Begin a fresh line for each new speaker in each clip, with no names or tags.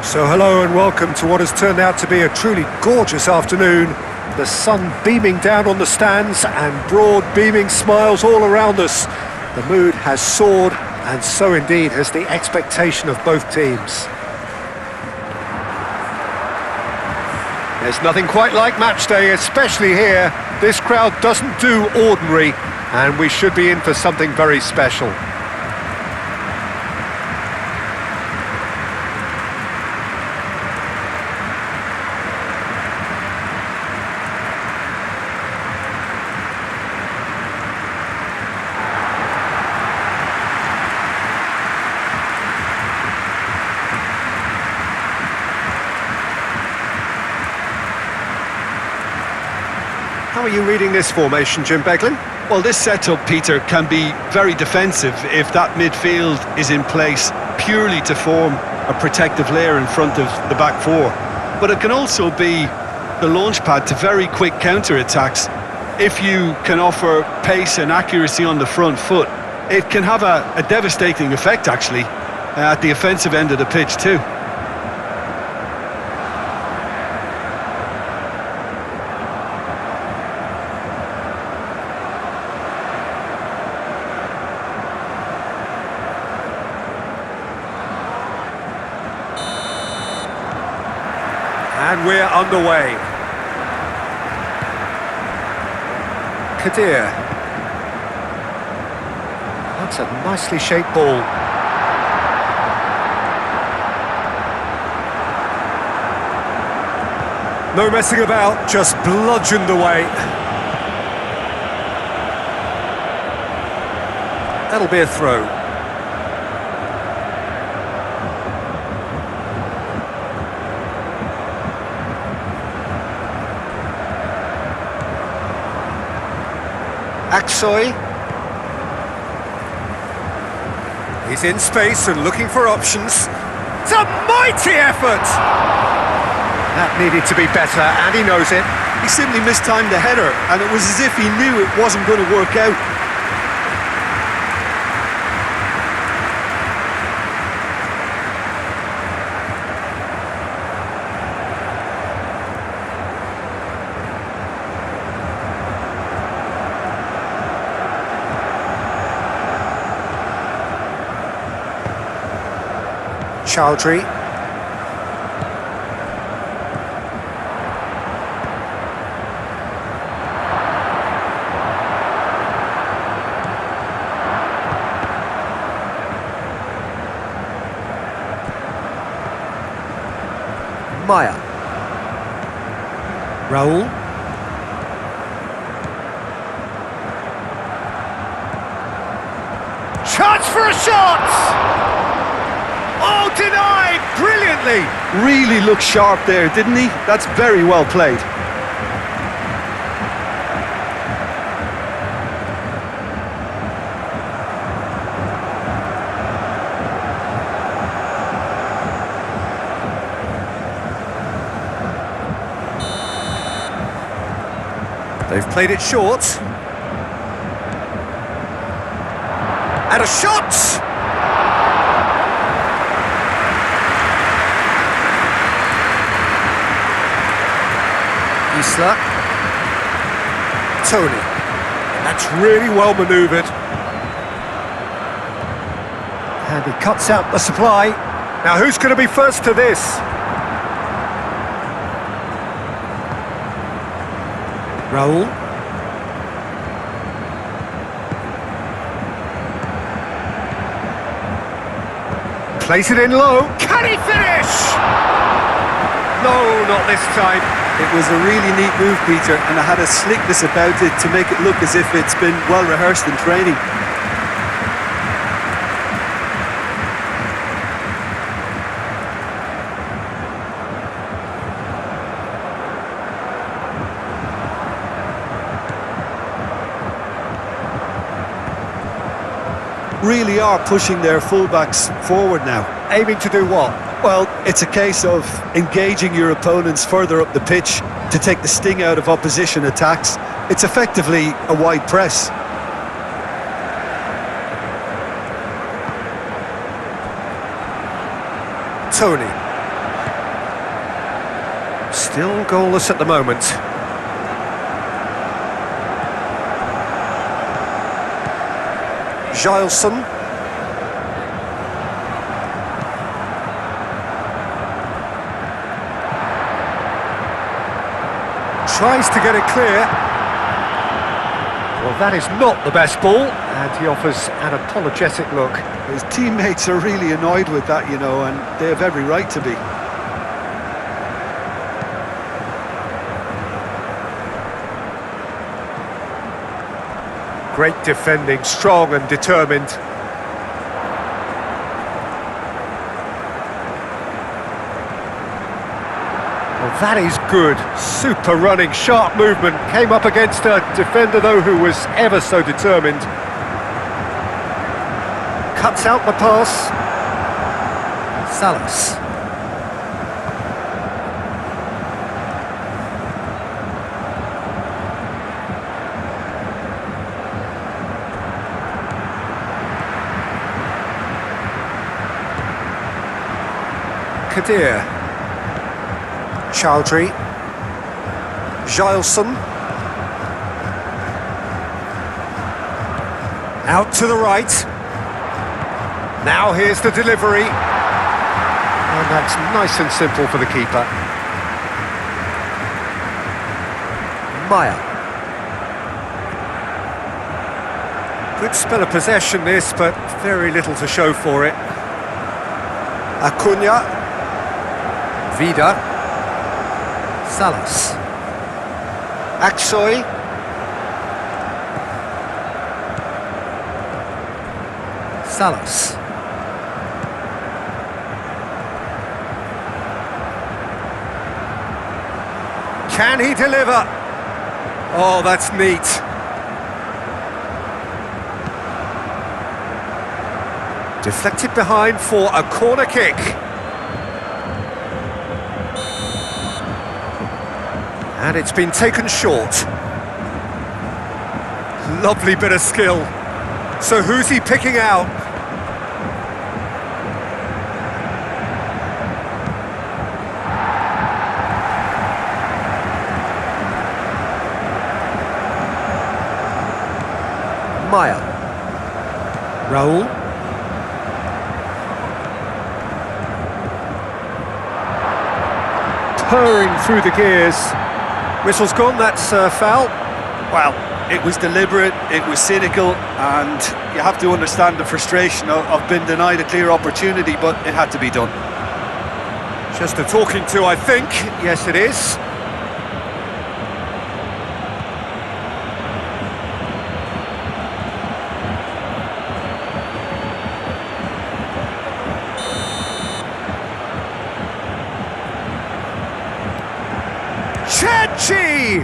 So hello and welcome to what has turned out to be a truly gorgeous afternoon. The sun beaming down on the stands and broad beaming smiles all around us. The mood has soared, and so indeed has the expectation of both teams. There's nothing quite like match day, especially here. This crowd doesn't do ordinary, and we should be in for something very special. How are you reading this formation, Jim Beglin?
Well, this setup, Peter, can be very defensive if that midfield is in place purely to form a protective layer in front of the back four. But it can also be the launch pad to very quick counter-attacks. If you can offer pace and accuracy on the front foot, it can have a devastating effect, actually, at the offensive end of the pitch too.
And we're underway. Kadir. That's a nicely shaped ball. No messing about, just bludgeoned away. That'll be a throw. Aksoy. He's in space and looking for options. It's a mighty effort! That needed to be better, and he knows it.
He simply mistimed the header, and it was as if he knew it wasn't going to work out.
Chowdhury. Maya. Raul. Chance for a shot! Oh, denied! Brilliantly!
Really looked sharp there, didn't he? That's very well played.
They've played it short. And a shot! Isla. Tony. That's really well manoeuvred. And he cuts out the supply. Now who's going to be first to this? Raul. Place it in low. Can he finish? No, not this time.
It was a really neat move, Peter, and it had a slickness about it to make it look as if it's been well rehearsed in training. Really are pushing their fullbacks forward now.
Aiming to do what?
Well, it's a case of engaging your opponents further up the pitch to take the sting out of opposition attacks. It's effectively a wide press.
Tony. Still goalless at the moment. Gileson. Tries to get it clear. Well, that is not the best ball, and he offers an apologetic look.
His teammates are really annoyed with that, you know, and they have every right to be.
Great defending, strong and determined. Well, that is good. Super running, sharp movement. Came up against a defender, though, who was ever so determined. Cuts out the pass. Salas. Kadir. Chowdhury. Gileson. Out to the right. Now here's the delivery. And that's nice and simple for the keeper. Maya. Good spell of possession this, but very little to show for it. Acuna. Vida. Salas. Aksoy. Salas. Can he deliver? Oh, that's neat. Deflected behind for a corner kick. And it's been taken short. Lovely bit of skill. So who's he picking out? Maya. Raul. Purring through the gears. Whistle's gone, that's foul.
Well, it was deliberate, it was cynical, and you have to understand the frustration of being denied a clear opportunity, but it had to be done.
Just a talking to, I think. Yes, it is. Chechi!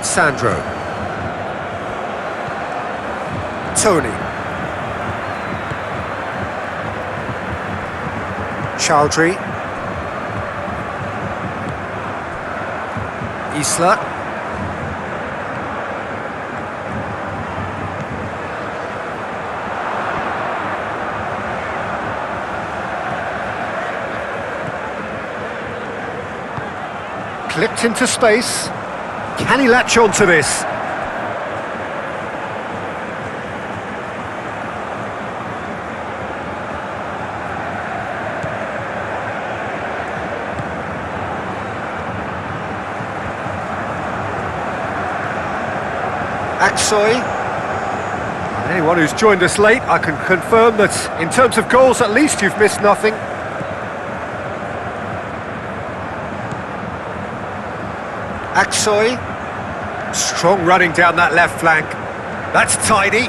Sandro. Tony. Chowdhury. Isla. Clipped into space. Can he latch on to this? Aksoy. Anyone who's joined us late, I can confirm that in terms of goals, at least you've missed nothing. Aksoy. Strong running down that left flank. That's tidy.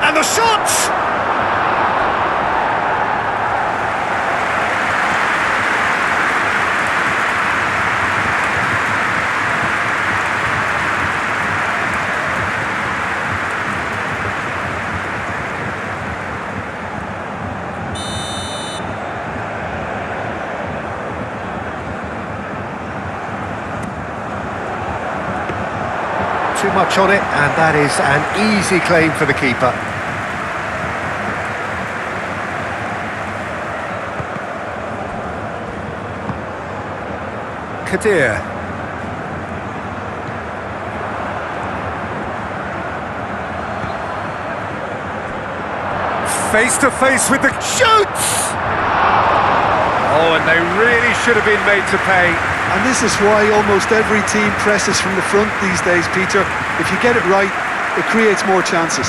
And the shot! too much on it, and that is an easy claim for the keeper. Kadir. Face to face with the shoots! Oh, and they really should have been made to pay.
And this is why almost every team presses from the front these days, Peter. If you get it right, it creates more chances.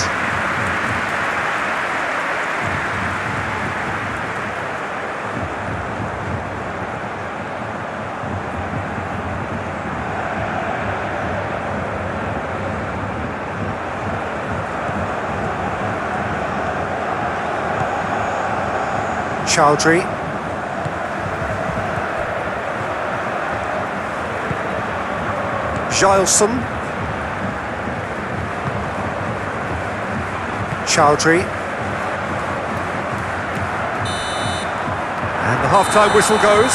Chowdhury. Gileson. Chowdhury. And the half-time whistle goes.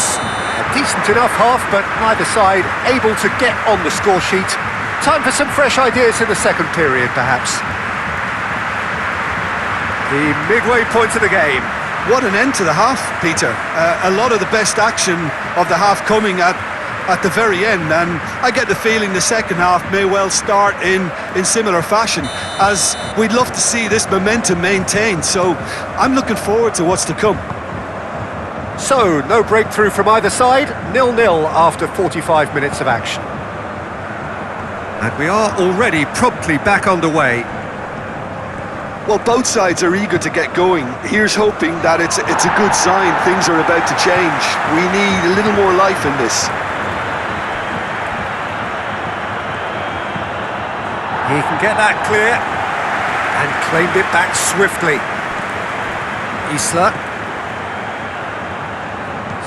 A decent enough half, but neither side able to get on the score sheet. Time for some fresh ideas in the second period, perhaps. The midway point of the game.
What an end to the half, Peter. A lot of the best action of the half coming at the very end, and I get the feeling the second half may well start in similar fashion, as we'd love to see this momentum maintained, so I'm looking forward to what's to come.
So, no breakthrough from either side, 0-0 after 45 minutes of action. And we are already promptly back underway.
Well, both sides are eager to get going. Here's hoping that it's a good sign things are about to change. We need a little more life in this.
He can get that clear and claimed it back swiftly. Isla.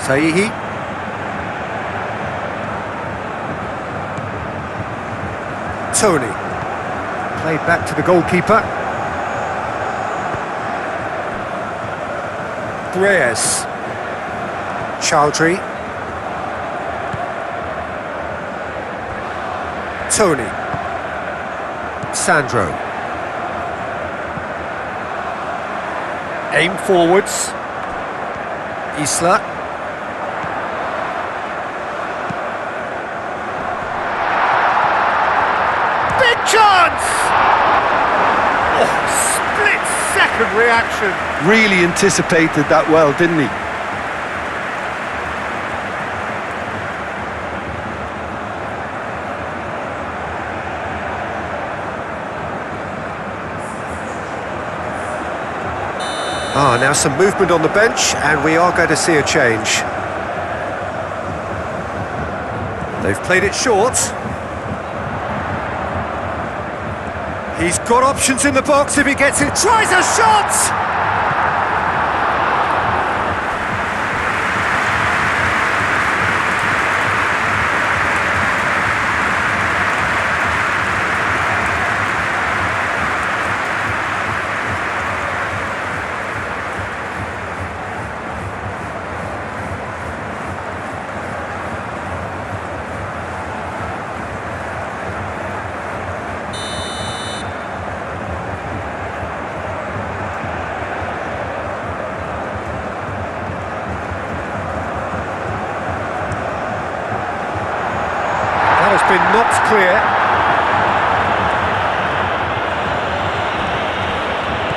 Saihi. Tony. Played back to the goalkeeper. Reyes. Chowdhury. Tony. Sandro. Aim forwards. Isla. Big chance! Oh, split-second reaction.
Really anticipated that well, didn't he?
Now some movement on the bench, and we are going to see a change. They've played it short. He's got options in the box if he gets it. Tries a shot! Been knocked clear.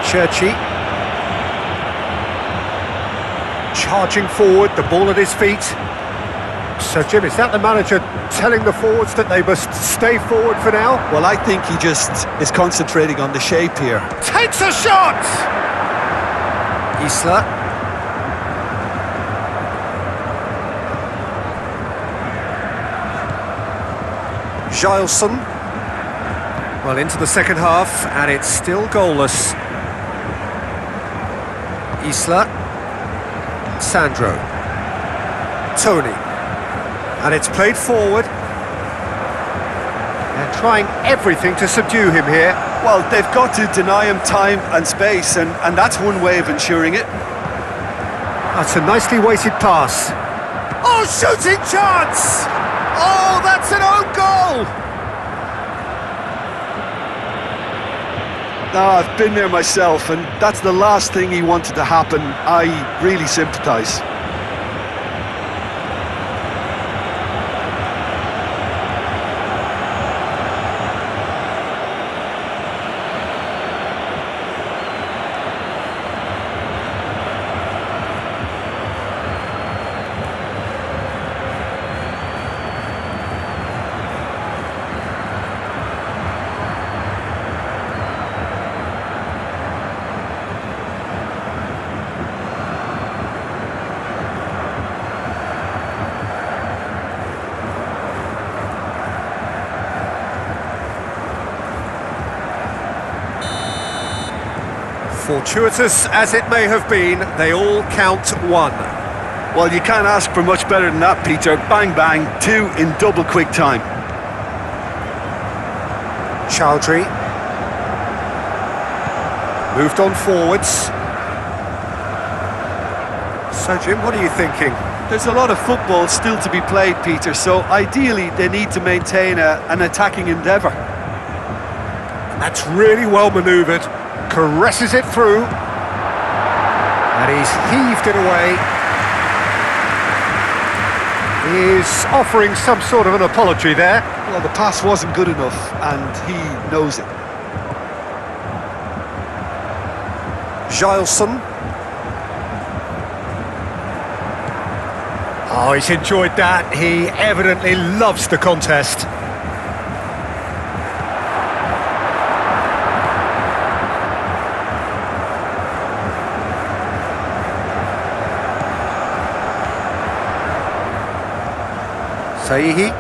Churchy. Charging forward, the ball at his feet. So Jim, is that the manager telling the forwards that they must stay forward for now?
Well, I think he just is concentrating on the shape here.
Takes a shot! Isla. Gileson. Well, into the second half, and it's still goalless. Isla. Sandro. Tony. And it's played forward. They're trying everything to subdue him here.
Well, they've got to deny him time and space, and that's one way of ensuring it.
That's a nicely weighted pass. Oh, shooting chance! Oh, that's an own goal!
No, I've been there myself, and that's the last thing he wanted to happen. I really sympathise.
Fortuitous as it may have been, they all count one.
Well, you can't ask for much better than that, Peter. Bang, bang, two in double quick time.
Chowdhury. Moved on forwards. So, Jim, what are you thinking?
There's a lot of football still to be played, Peter, so ideally they need to maintain an attacking endeavour.
That's really well manoeuvred. Caresses it through. And he's heaved it away. He is offering some sort of an apology there.
Well, the pass wasn't good enough, and he knows it.
Gileson. Oh, he's enjoyed that. He evidently loves the contest. Saihi.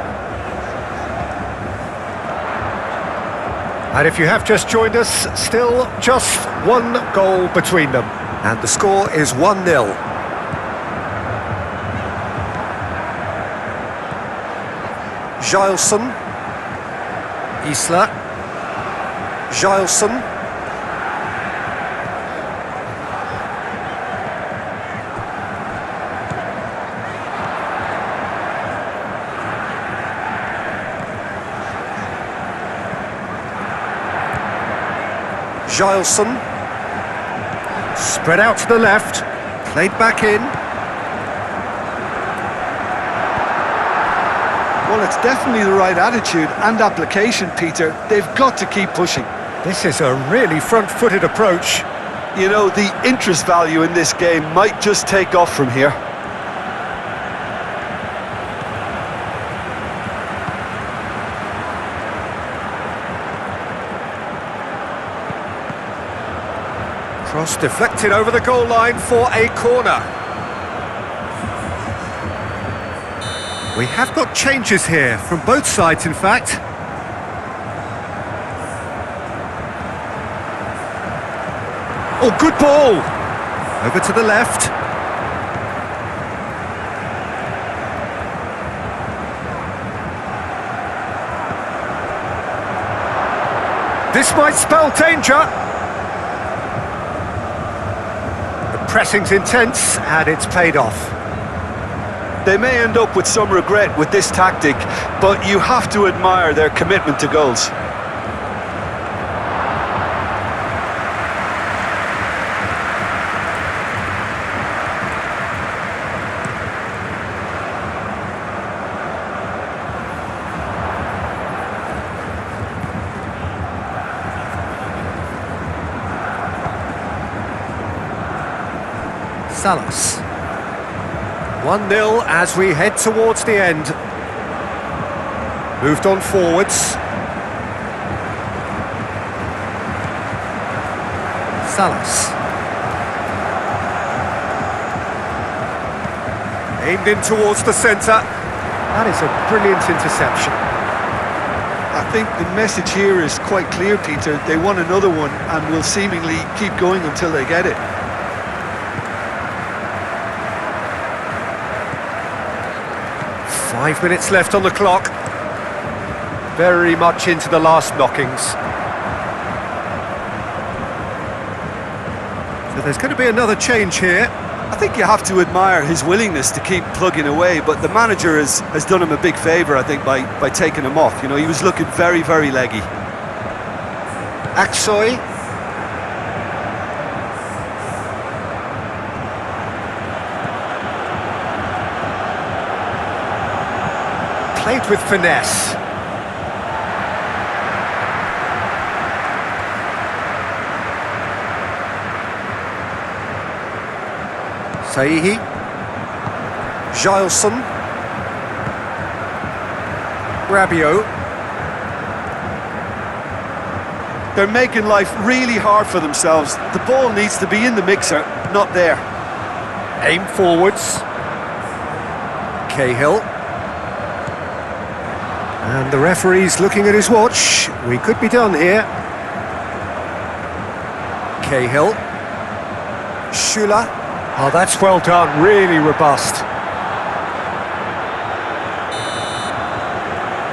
And if you have just joined us, still just one goal between them. And the score is 1-0. Gileson. Isla. Gileson. Gileson, spread out to the left, played back in.
Well, it's definitely the right attitude and application, Peter. They've got to keep pushing.
This is a really front-footed approach.
You know, the interest value in this game might just take off from here.
Cross deflected over the goal line for a corner. We have got changes here from both sides, in fact. Oh, good ball! Over to the left. This might spell danger. Pressing's intense, and it's paid off.
They may end up with some regret with this tactic, but you have to admire their commitment to goals.
Salas. 1-0 as we head towards the end. Moved on forwards. Salas. Aimed in towards the centre. That is a brilliant interception.
I think the message here is quite clear, Peter. They want another one and will seemingly keep going until they get it.
Five minutes left on the clock. Very much into the last knockings. So there's going to be another change here.
I think you have to admire his willingness to keep plugging away, but the manager has done him a big favour, I think, by taking him off. You know, he was looking very, very leggy.
Aksoy. Played with finesse. Saihi. Gileson. Rabiot.
They're making life really hard for themselves. The ball needs to be in the mixer, not there.
Aim forwards. Cahill. And the referee's looking at his watch. We could be done here. Cahill. Shula. Oh, that's well done, really robust.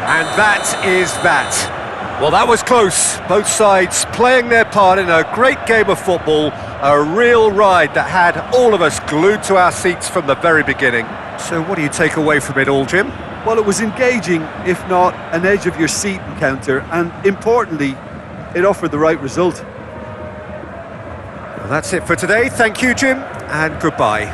And that is that. Well, that was close. Both sides playing their part in a great game of football. A real ride that had all of us glued to our seats from the very beginning. So what do you take away from it all, Jim?
Well, it was engaging, if not an edge-of-your-seat encounter, and importantly, it offered the right result.
Well, that's it for today. Thank you, Jim, and goodbye.